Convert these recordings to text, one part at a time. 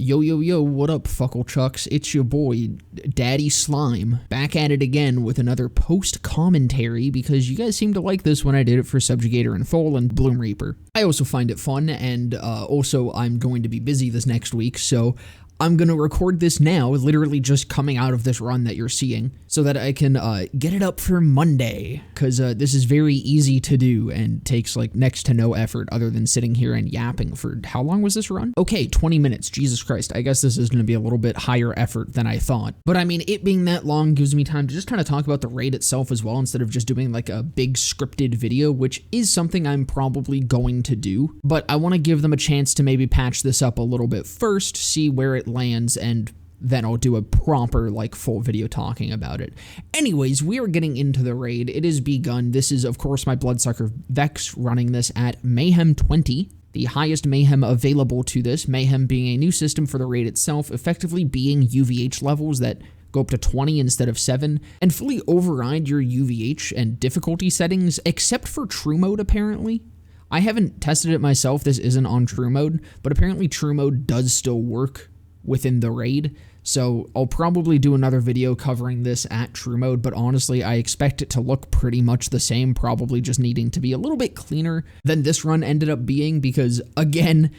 Yo, yo, yo, what up, Fucklechucks? It's your boy, Daddy Slime, back at it again with another post-commentary because you guys seem to like this when I did it for Subjugator and Fall and Bloom Reaper. I also find it fun, and also I'm going to be busy this next week, so I'm going to record this now, literally just coming out of this run that you're seeing, so that I can get it up for Monday, because this is very easy to do and takes like next to no effort other than sitting here and yapping for, how long was this run? Okay, 20 minutes, Jesus Christ, I guess this is going to be a little bit higher effort than I thought. But I mean, it being that long gives me time to just kind of talk about the raid itself as well, instead of just doing like a big scripted video, which is something I'm probably going to do, but I want to give them a chance to maybe patch this up a little bit first, see where it lands, and then I'll do a proper like full video talking about it. Anyways, we are getting into the raid. It has begun. This is of course my Bloodsucker Vex running this at Mayhem 20, the highest Mayhem available to this, Mayhem being a new system for the raid itself, effectively being UVH levels that go up to 20 instead of 7, and fully override your UVH and difficulty settings, except for true mode apparently. I haven't tested it myself, this isn't on true mode, but apparently true mode does still work within the raid, so I'll probably do another video covering this at true mode, but honestly I expect it to look pretty much the same, probably just needing to be a little bit cleaner than this run ended up being, because again,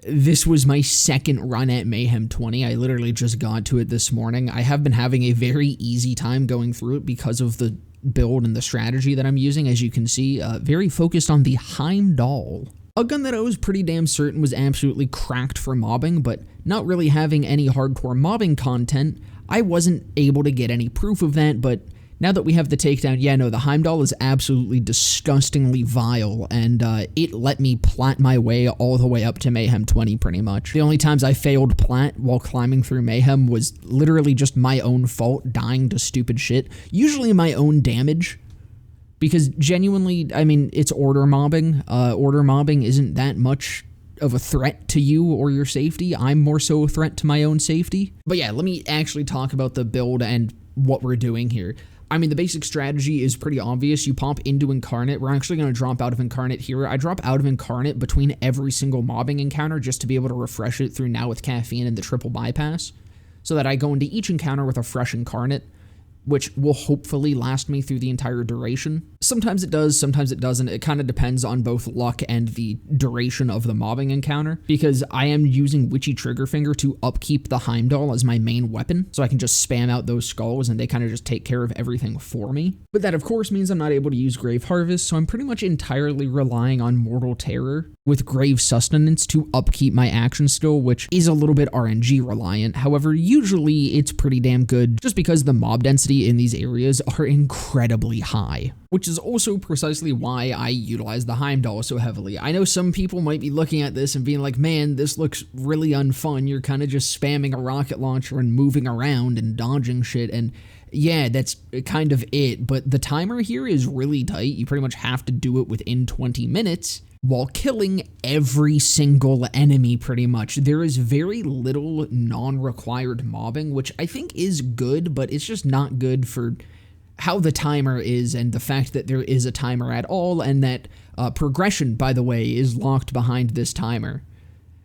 this was my second run at Mayhem 20. I literally just got to it this morning. I have been having a very easy time going through it because of the build and the strategy that I'm using. As you can see, very focused on the Heimdall, a gun that I was pretty damn certain was absolutely cracked for mobbing, but not really having any hardcore mobbing content, I wasn't able to get any proof of that. But now that we have the takedown, yeah, no, the Heimdall is absolutely disgustingly vile, and it let me plat my way all the way up to Mayhem 20 pretty much. The only times I failed plat while climbing through Mayhem was literally just my own fault, dying to stupid shit, usually my own damage. Because genuinely, I mean, it's order mobbing. Order mobbing isn't that much of a threat to you or your safety. I'm more so a threat to my own safety. But yeah, let me actually talk about the build and what we're doing here. I mean, the basic strategy is pretty obvious. You pop into Incarnate. We're actually going to drop out of Incarnate here. I drop out of Incarnate between every single mobbing encounter just to be able to refresh it through Now with Caffeine and the triple bypass, so that I go into each encounter with a fresh Incarnate, which will hopefully last me through the entire duration. Sometimes it does, sometimes it doesn't. It kind of depends on both luck and the duration of the mobbing encounter, because I am using Witchy Triggerfinger to upkeep the Heimdall as my main weapon, so I can just spam out those skulls and they kind of just take care of everything for me. But that of course means I'm not able to use Grave Harvest, so I'm pretty much entirely relying on Mortal Terror with Grave Sustenance to upkeep my action skill, which is a little bit RNG reliant. However, usually it's pretty damn good just because the mob density in these areas are incredibly high, which is also precisely why I utilize the Heimdall so heavily. I know some people might be looking at this and being like, man, this looks really unfun. You're kind of just spamming a rocket launcher and moving around and dodging shit, and yeah, that's kind of it, but the timer here is really tight. You pretty much have to do it within 20 minutes while killing every single enemy pretty much. There is very little non-required mobbing, which I think is good, but it's just not good for how the timer is and the fact that there is a timer at all, and that progression, by the way, is locked behind this timer.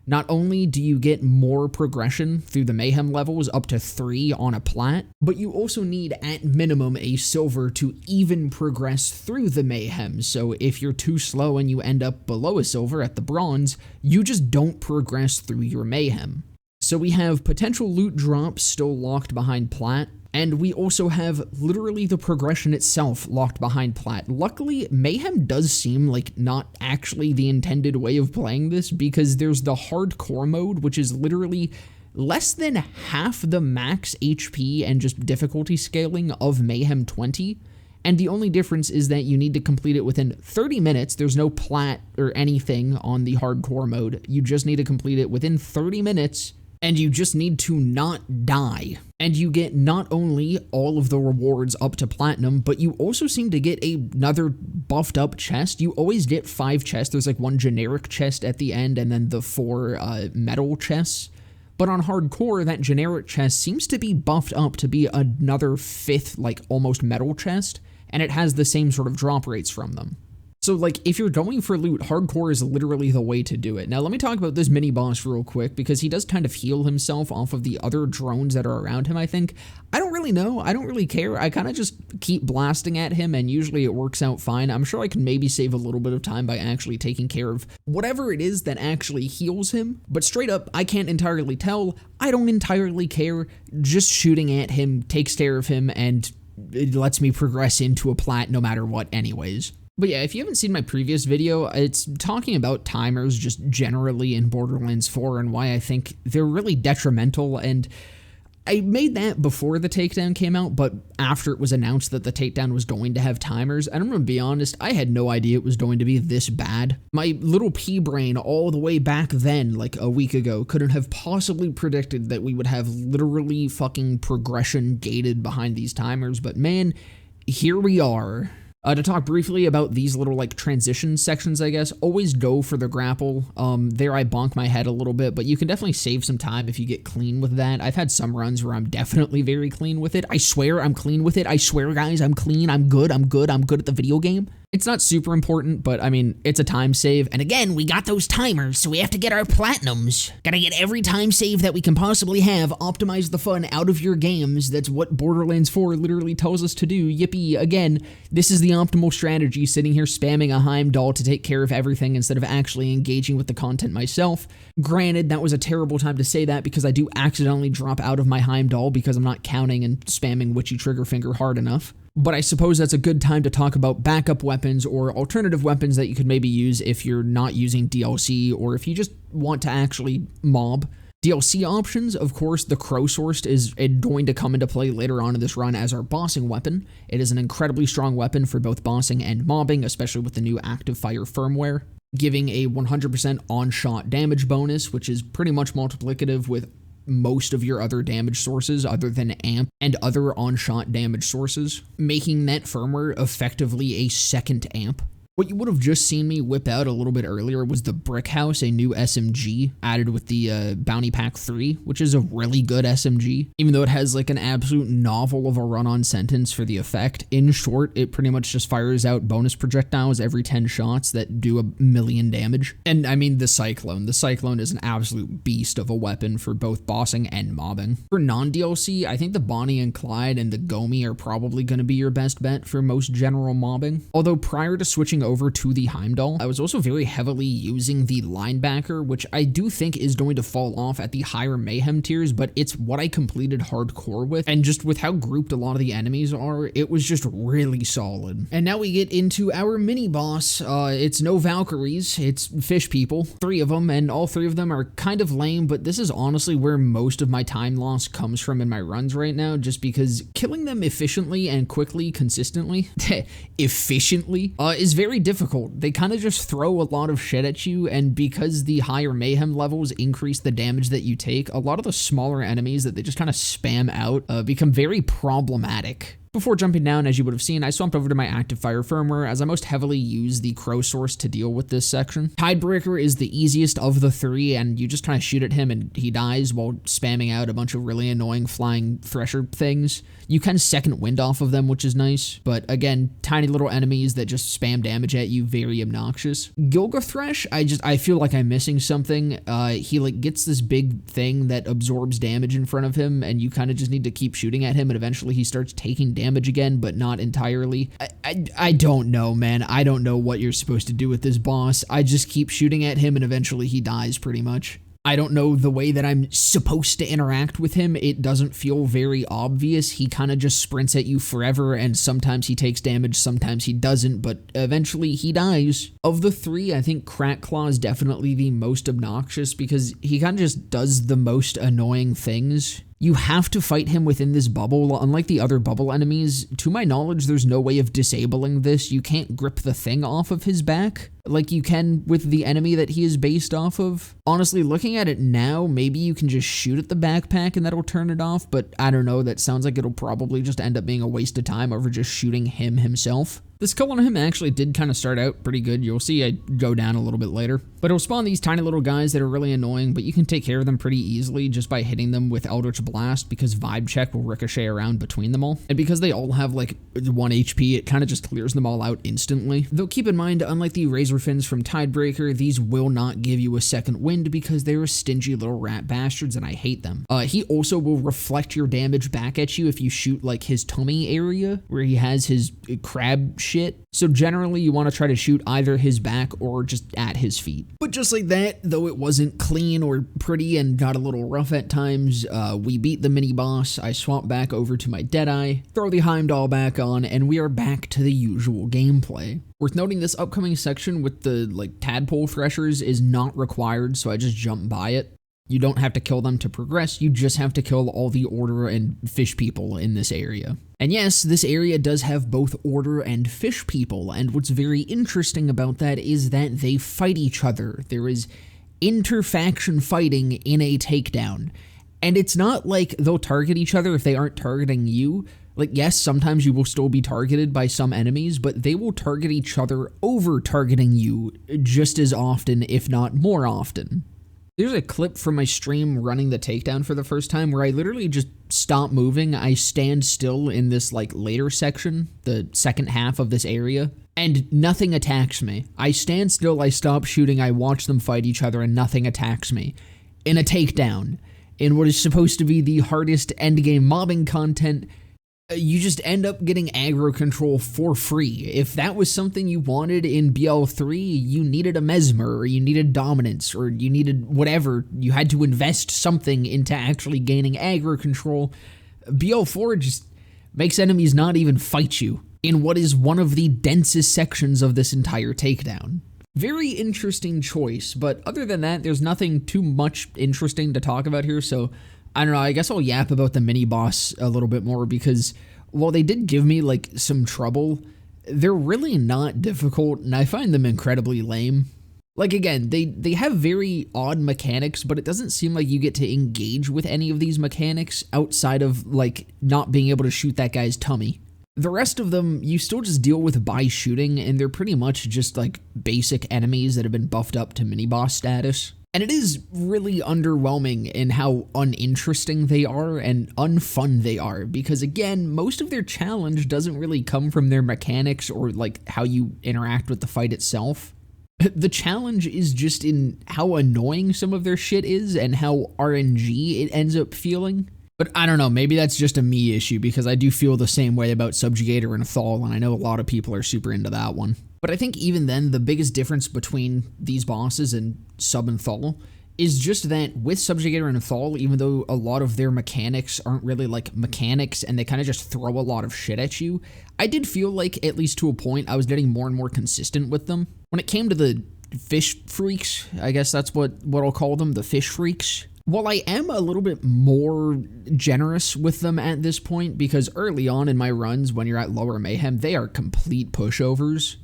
Not only do you get more progression through the Mayhem levels, up to 3 on a plat, but you also need at minimum a silver to even progress through the Mayhem. So if you're too slow and you end up below a silver at the bronze, you just don't progress through your Mayhem. So we have potential loot drops still locked behind plat, and we also have literally the progression itself locked behind plat. Luckily, Mayhem does seem like not actually the intended way of playing this, because there's the hardcore mode, which is literally less than half the max HP and just difficulty scaling of Mayhem 20. And the only difference is that you need to complete it within 30 minutes. There's no plat or anything on the hardcore mode. You just need to complete it within 30 minutes. And you just need to not die. And you get not only all of the rewards up to platinum, but you also seem to get another buffed up chest. You always get 5 chests. There's like 1 generic chest at the end and then the 4 metal chests. But on hardcore, that generic chest seems to be buffed up to be another 5th, like almost metal chest. And it has the same sort of drop rates from them. So like if you're going for loot, hardcore is literally the way to do it. Now let me talk about this mini boss real quick because he does kind of heal himself off of the other drones that are around him, I think. I don't really know. I don't really care. I kind of just keep blasting at him and usually it works out fine. I'm sure I can maybe save a little bit of time by actually taking care of whatever it is that actually heals him. But straight up, I can't entirely tell. I don't entirely care. Just shooting at him takes care of him and it lets me progress into a plat no matter what anyways. But yeah, if you haven't seen my previous video, it's talking about timers just generally in Borderlands 4 and why I think they're really detrimental, and I made that before the takedown came out, but after it was announced that the takedown was going to have timers, and I'm gonna be honest, I had no idea it was going to be this bad. My little pea brain all the way back then, like a week ago, couldn't have possibly predicted that we would have literally fucking progression gated behind these timers, but man, here we are. To talk briefly about these little like transition sections, I guess, always go for the grapple. There I bonk my head a little bit, but you can definitely save some time if you get clean with that. I've had some runs where I'm definitely very clean with it. I swear I'm clean with it. I swear, guys, I'm clean. I'm good at the video game. It's not super important, but I mean, it's a time save. And again, we got those timers, so we have to get our platinums. Gotta get every time save that we can possibly have, optimize the fun out of your games. That's what Borderlands 4 literally tells us to do. Yippee. Again, this is the optimal strategy, sitting here spamming a Heimdall to take care of everything instead of actually engaging with the content myself. Granted, that was a terrible time to say that because I do accidentally drop out of my Heimdall because I'm not counting and spamming witchy trigger finger hard enough. But I suppose that's a good time to talk about backup weapons or alternative weapons that you could maybe use if you're not using DLC or if you just want to actually mob. DLC options, of course, the Crow Sourced is going to come into play later on in this run as our bossing weapon. It is an incredibly strong weapon for both bossing and mobbing, especially with the new active fire firmware, giving a 100% on-shot damage bonus, which is pretty much multiplicative with most of your other damage sources other than amp and other on-shot damage sources, making that firmware effectively a second amp. What you would have just seen me whip out a little bit earlier was the Brick House, a new SMG added with the Bounty Pack 3, which is a really good SMG, even though it has like an absolute novel of a run-on sentence for the effect. In short, it pretty much just fires out bonus projectiles every 10 shots that do 1,000,000 damage. And I mean the Cyclone. The Cyclone is an absolute beast of a weapon for both bossing and mobbing. For non-DLC, I think the Bonnie and Clyde and the Gomi are probably going to be your best bet for most general mobbing. Although prior to switching over to the Heimdall, I was also very heavily using the Linebacker, which I do think is going to fall off at the higher Mayhem tiers, but it's what I completed hardcore with, and just with how grouped a lot of the enemies are, it was just really solid. And now we get into our mini-boss. It's no Valkyries, it's fish people, 3 of them, and all 3 of them are kind of lame, but this is honestly where most of my time loss comes from in my runs right now, just because killing them efficiently and quickly, consistently, efficiently, is very difficult. They kind of just throw a lot of shit at you, and because the higher Mayhem levels increase the damage that you take, a lot of the smaller enemies that they just kind of spam out become very problematic. Before jumping down, as you would have seen, I swapped over to my active fire firmware as I most heavily use the Crow Source to deal with this section. Tidebreaker is the easiest of the 3, and you just kind of shoot at him and he dies while spamming out a bunch of really annoying flying thresher things. You can second wind off of them, which is nice, but again, tiny little enemies that just spam damage at you, very obnoxious. Gilgathresh, I feel like I'm missing something. He like gets this big thing that absorbs damage in front of him, and you kind of just need to keep shooting at him, and eventually he starts taking damage again, but not entirely. I don't know, man. I don't know what you're supposed to do with this boss. I just keep shooting at him, and eventually he dies pretty much. I don't know the way that I'm supposed to interact with him. It doesn't feel very obvious. He kind of just sprints at you forever, and sometimes he takes damage, sometimes he doesn't, but eventually he dies. Of the 3, I think Crack Claw is definitely the most obnoxious because he kind of just does the most annoying things. You have to fight him within this bubble. Unlike the other bubble enemies, to my knowledge, there's no way of disabling this. You can't grip the thing off of his back. like you can with the enemy that he is based off of. Honestly, looking at it now, maybe you can just shoot at the backpack and that'll turn it off, but I don't know, that sounds like it'll probably just end up being a waste of time over just shooting him himself. The skull on him actually did kind of start out pretty good. You'll see I go down a little bit later. But it'll spawn these tiny little guys that are really annoying, but you can take care of them pretty easily just by hitting them with Eldritch Blast, because Vibe Check will ricochet around between them all. And because they all have like 1 HP, it kind of just clears them all out instantly. Though keep in mind, unlike the Razor Fins from Tidebreaker, these will not give you a second wind because they're stingy little rat bastards and I hate them. He also will reflect your damage back at you if you shoot like his tummy area where he has his crab shit. So generally you want to try to shoot either his back or just at his feet. But just like that, though it wasn't clean or pretty and got a little rough at times, we beat the mini boss. I swap back over to my Deadeye, throw the Heimdall back on, and we are back to the usual gameplay. Worth noting, this upcoming section with the like tadpole threshers is not required, so I just jump by it. You don't have to kill them to progress, you just have to kill all the Order and Fish people in this area. And yes, this area does have both Order and Fish people, and what's very interesting about that is that they fight each other. There is inter-faction fighting in a takedown. And it's not like they'll target each other if they aren't targeting you. Like, yes, sometimes you will still be targeted by some enemies, but they will target each other over targeting you just as often, if not more often. There's a clip from my stream running the takedown for the first time where I literally just stop moving. I stand still in this like later section, the second half of this area, and nothing attacks me. I stand still, I stop shooting, I watch them fight each other, and nothing attacks me. In a takedown, in what is supposed to be the hardest endgame mobbing content, you just end up getting aggro control for free. If that was something you wanted in BL3, you needed a Mesmer, or you needed Dominance, or you needed whatever. You had to invest something into actually gaining aggro control. BL4 just makes enemies not even fight you in what is one of the densest sections of this entire takedown. Very interesting choice, but other than that, there's nothing too much interesting to talk about here, so I don't know, I guess I'll yap about the mini-boss a little bit more because while they did give me, like, some trouble, they're really not difficult, and I find them incredibly lame. Like, again, they have very odd mechanics, but it doesn't seem like you get to engage with any of these mechanics outside of, like, not being able to shoot that guy's tummy. The rest of them, you still just deal with by shooting, and they're pretty much just, like, basic enemies that have been buffed up to mini-boss status. And it is really underwhelming in how uninteresting they are and unfun they are, because again, most of their challenge doesn't really come from their mechanics or like how you interact with the fight itself. The challenge is just in how annoying some of their shit is and how RNG it ends up feeling. But I don't know, maybe that's just a me issue because I do feel the same way about Subjugator and Thal, and I know a lot of people are super into that one. But I think even then, the biggest difference between these bosses and Sub and Thal is just that with Subjugator and Thal, even though a lot of their mechanics aren't really like mechanics and they kind of just throw a lot of shit at you, I did feel like, at least to a point, I was getting more and more consistent with them. When it came to the fish freaks, I guess that's what I'll call them, the fish freaks. While I am a little bit more generous with them at this point, because early on in my runs, when you're at lower Mayhem, they are complete pushovers.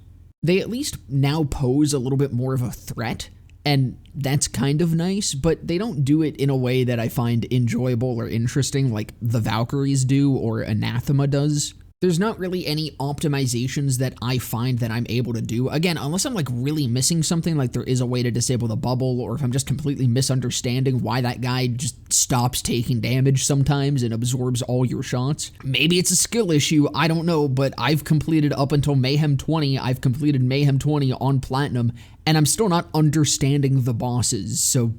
They at least now pose a little bit more of a threat, and that's kind of nice, but they don't do it in a way that I find enjoyable or interesting like the Valkyries do or Anathema does. There's not really any optimizations that I find that I'm able to do. Again, unless I'm like really missing something, like there is a way to disable the bubble, or if I'm just completely misunderstanding why that guy just stops taking damage sometimes and absorbs all your shots. Maybe it's a skill issue, I don't know, but I've completed up until Mayhem 20, I've completed Mayhem 20 on Platinum, and I'm still not understanding the bosses, so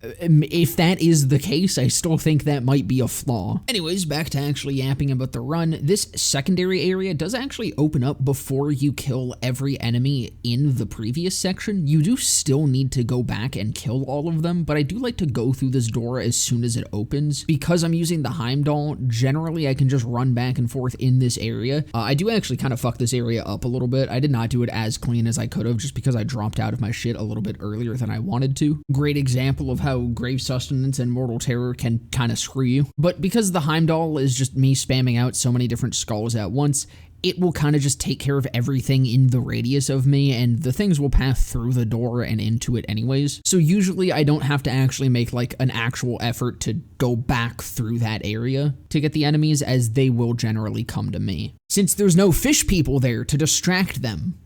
if that is the case, I still think that might be a flaw. Anyways, back to actually yapping about the run. This secondary area does actually open up before you kill every enemy in the previous section. You do still need to go back and kill all of them, but I do like to go through this door as soon as it opens. Because I'm using the Heimdall, generally I can just run back and forth in this area. I do actually kind of fuck this area up a little bit. I did not do it as clean as I could have just because I dropped out of my shit a little bit earlier than I wanted to. Great example of how Grave Sustenance and Mortal Terror can kind of screw you. But because the Heimdall is just me spamming out so many different skulls at once, it will kind of just take care of everything in the radius of me, and the things will pass through the door and into it anyways. So usually I don't have to actually make like an actual effort to go back through that area to get the enemies, as they will generally come to me, since there's no fish people there to distract them.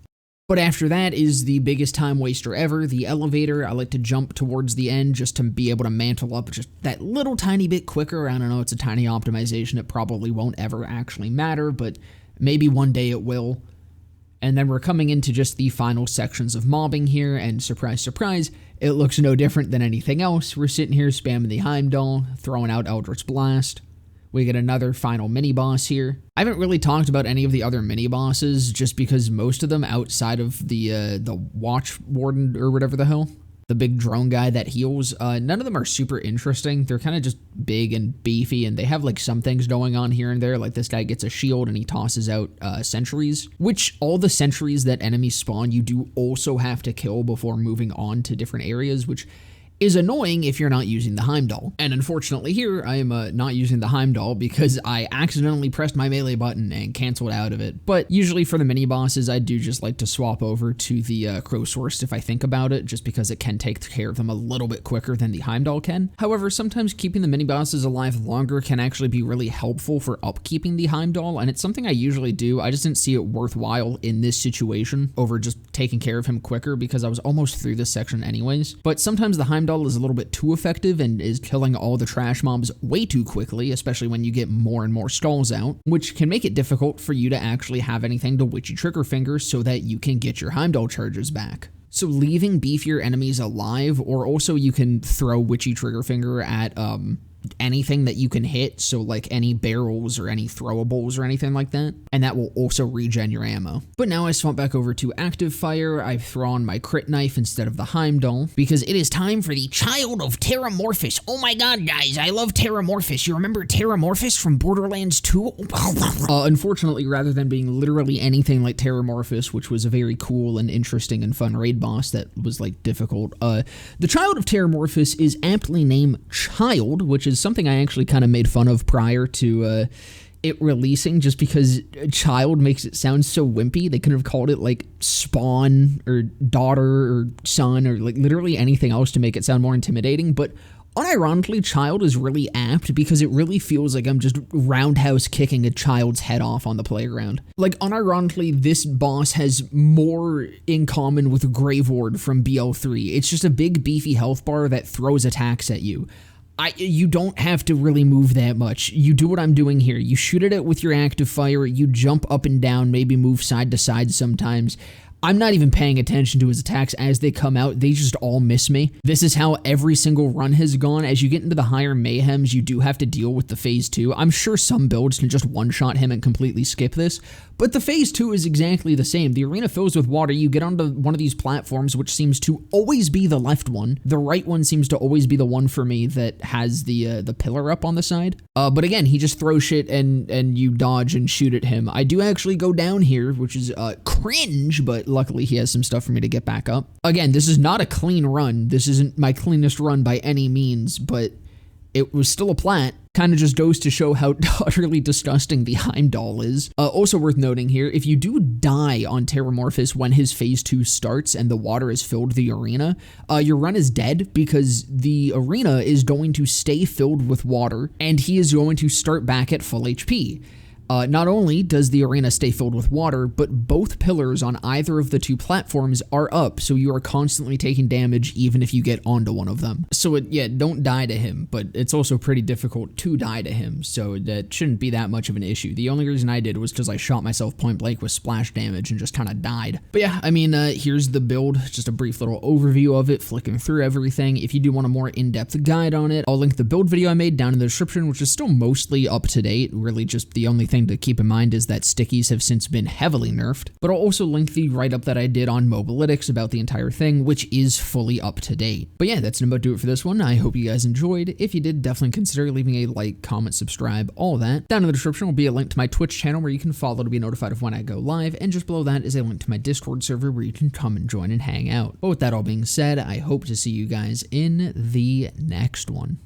But after that is the biggest time waster ever, the elevator. I like to jump towards the end just to be able to mantle up just that little tiny bit quicker. I don't know, it's a tiny optimization. It probably won't ever actually matter, but maybe one day it will. And then we're coming into just the final sections of mobbing here, and surprise, surprise, it looks no different than anything else. We're sitting here spamming the Heimdall, throwing out Eldritch Blast. We get another final mini-boss here. I haven't really talked about any of the other mini-bosses, just because most of them outside of the Watch Warden, or whatever the hell, the big drone guy that heals, none of them are super interesting. They're kind of just big and beefy, and they have like some things going on here and there, like this guy gets a shield and he tosses out sentries, which all the sentries that enemies spawn you do also have to kill before moving on to different areas, which is annoying if you're not using the Heimdall. And unfortunately here, I am not using the Heimdall because I accidentally pressed my melee button and canceled out of it. But usually for the mini-bosses, I do just like to swap over to the Crow Source if I think about it, just because it can take care of them a little bit quicker than the Heimdall can. However, sometimes keeping the mini-bosses alive longer can actually be really helpful for upkeeping the Heimdall, and it's something I usually do. I just didn't see it worthwhile in this situation over just taking care of him quicker, because I was almost through this section anyways. But sometimes the Heimdall is a little bit too effective and is killing all the trash mobs way too quickly, especially when you get more and more stalls out, which can make it difficult for you to actually have anything to Witchy Trigger Finger so that you can get your Heimdall charges back. So leaving beefier enemies alive, or also you can throw Witchy Trigger Finger at anything that you can hit, so like any barrels or any throwables or anything like that, and that will also regen your ammo. But now I swap back over to active fire. I throw on my crit knife instead of the Heimdall, because it is time for the Child of Terramorphous. Oh my god, guys, I love Terramorphous. You remember Terramorphous from Borderlands 2? Unfortunately, rather than being literally anything like Terramorphous, which was a very cool and interesting and fun raid boss that was like difficult, the Child of Terramorphous is aptly named Child, which is something I actually kind of made fun of prior to it releasing, just because child makes it sound so wimpy. They could have called it like Spawn or Daughter or Son or like literally anything else to make it sound more intimidating. But unironically, Child is really apt because it really feels like I'm just roundhouse kicking a child's head off on the playground. Like, unironically, this boss has more in common with Graveward from BL3. It's just a big beefy health bar that throws attacks at you. You don't have to really move that much. You do what I'm doing here. You shoot at it with your active fire, you jump up and down, maybe move side to side sometimes. I'm not even paying attention to his attacks as they come out. They just all miss me. This is how every single run has gone. As you get into the higher Mayhems, you do have to deal with the Phase 2. I'm sure some builds can just one-shot him and completely skip this, but the Phase 2 is exactly the same. The arena fills with water. You get onto one of these platforms, which seems to always be the left one. The right one seems to always be the one for me that has the pillar up on the side. But again, he just throws shit and you dodge and shoot at him. I do actually go down here, which is cringe, but luckily he has some stuff for me to get back up. Again, this is not a clean run. This isn't my cleanest run by any means, but it was still a plat. Kind of just goes to show how utterly disgusting the Heimdall is. Also worth noting here, if you do die on Terramorphous when his Phase 2 starts and the water has filled the arena, your run is dead because the arena is going to stay filled with water and he is going to start back at full HP. Not only does the arena stay filled with water, but both pillars on either of the two platforms are up, so you are constantly taking damage even if you get onto one of them. So yeah, don't die to him, but it's also pretty difficult to die to him, so that shouldn't be that much of an issue. The only reason I did was because I shot myself point blank with splash damage and just kind of died. But yeah, I mean, here's the build, just a brief little overview of it, flicking through everything. If you do want a more in-depth guide on it, I'll link the build video I made down in the description, which is still mostly up to date. Really just the only thing to keep in mind is that stickies have since been heavily nerfed, but I'll also link the write-up that I did on Mobalytics about the entire thing, which is fully up to date. But yeah, that's about to do it for this one. I hope you guys enjoyed. If you did, definitely consider leaving a like, comment, subscribe, all that. Down in the description will be a link to my Twitch channel where you can follow to be notified of when I go live, and just below that is a link to my Discord server where you can come and join and hang out. But with that all being said, I hope to see you guys in the next one.